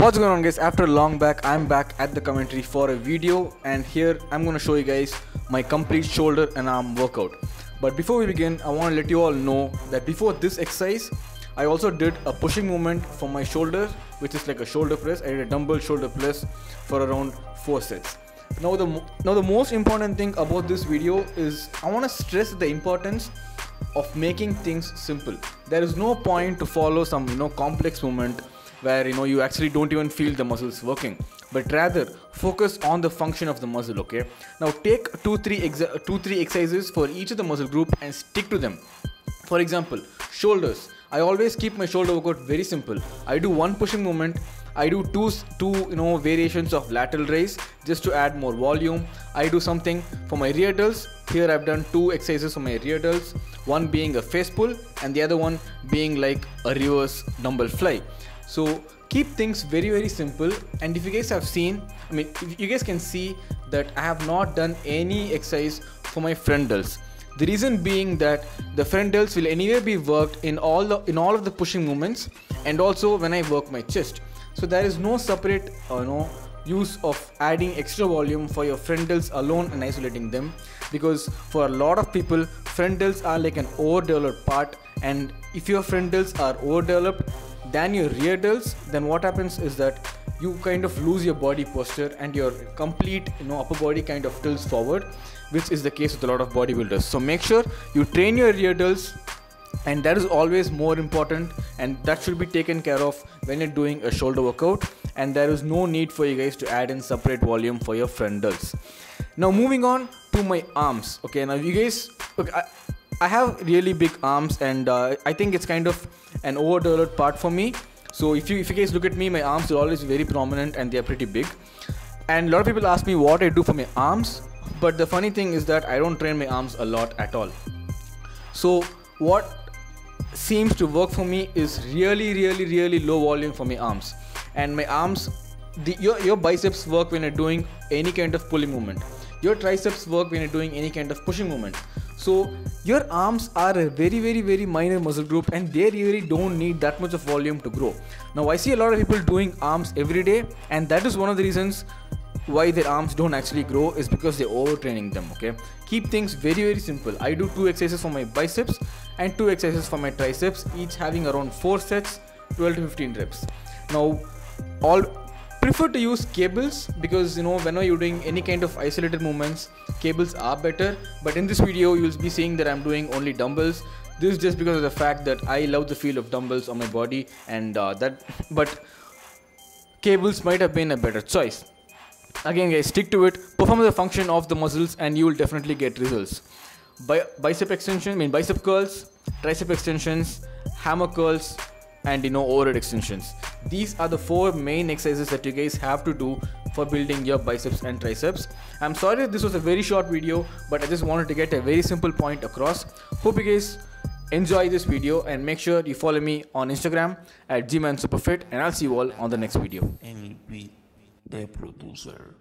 What's going on, guys? After a long back, I'm back at the commentary for a video, and here I'm going to show you guys my complete shoulder and arm workout. But before we begin, I want to let you all know that before this exercise I also did a pushing movement for my shoulder, which is like a shoulder press. I did a dumbbell shoulder press for around 4 sets. Now the most important thing about this video is I want to stress the importance of making things simple. There is no point to follow some complex movement where you actually don't even feel the muscles working, but rather focus on the function of the muscle. Okay, now take 2-3 exercises for each of the muscle group and stick to them. For example, shoulders, I always keep my shoulder workout very simple. I do one pushing movement. I do two variations of lateral raise just to add more volume. I do something for my rear delts. Here I've done 2 exercises for my rear delts, one being a face pull and the other one being like a reverse dumbbell fly. So keep things very simple. And if you guys have seen, if you guys can see that I have not done any exercise for my front delts. The reason being that the front delts will anyway be worked in all of the pushing movements, and also when I work my chest. So there is no separate use of adding extra volume for your front delts alone and isolating them, because for a lot of people front delts are like an overdeveloped part, and if your front delts are overdeveloped than your rear delts, then what happens is that you kind of lose your body posture and your complete upper body kind of tilts forward, which is the case with a lot of bodybuilders. So make sure you train your rear delts, and that is always more important, and that should be taken care of when you're doing a shoulder workout, and there is no need for you guys to add in separate volume for your front delts. Now moving on to my arms. Okay, now you guys, I have really big arms, and I think it's kind of an overdeveloped part for me. So if you guys look at me, my arms are always very prominent and they are pretty big, and a lot of people ask me what I do for my arms, but the funny thing is that I don't train my arms a lot at all. So what seems to work for me is really low volume for my arms. And my arms, your biceps work when you're doing any kind of pulling movement, your triceps work when you're doing any kind of pushing movement. So your arms are a very minor muscle group, and they really don't need that much of volume to grow. Now I see a lot of people doing arms every day, and that is one of the reasons why their arms don't actually grow, is because they're overtraining them. Okay, keep things very simple. I do 2 exercises for my biceps and 2 exercises for my triceps, each having around 4 sets, 12 to 15 reps. Now prefer to use cables, because whenever you're doing any kind of isolated movements, cables are better. But in this video you'll be seeing that I'm doing only dumbbells. This is just because of the fact that I love the feel of dumbbells on my body, and but cables might have been a better choice. Again guys, stick to it, perform the function of the muscles, and you will definitely get results. Bicep extension, bicep curls, tricep extensions, hammer curls, and overhead extensions. These are the 4 main exercises that you guys have to do for building your biceps and triceps. I'm sorry that this was a very short video, but I just wanted to get a very simple point across. Hope you guys enjoy this video, and make sure you follow me on Instagram at gmansuperfit, and I'll see you all on the next video. Any beat, the producer.